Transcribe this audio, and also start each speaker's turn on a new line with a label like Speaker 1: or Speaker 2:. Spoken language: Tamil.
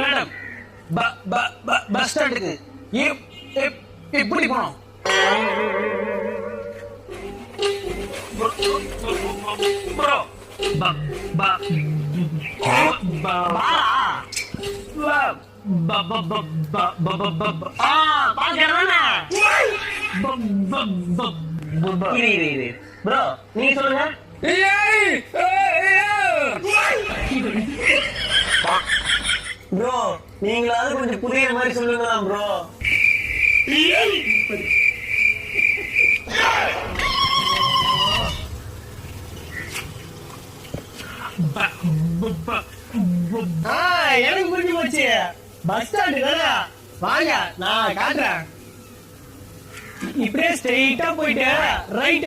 Speaker 1: மேடம் பஸ் ஸ்டாண்டுக்கு எப்படி போனோம்? ப்ரோ ப்ரோ நீங்க சொல்லுங்க. ப்ரோ நீங்களாவது கொஞ்சம் புரியுற மாதிரி சொல்லுங்களா ப்ரோ? எனக்கு புரிஞ்சு போச்சு. பஸ் ஸ்டாண்டு தானே, வாங்க நான் காட்டுறேன். இப்படியே ஸ்ட்ரெயிட்டா போயிட்டு ரைட்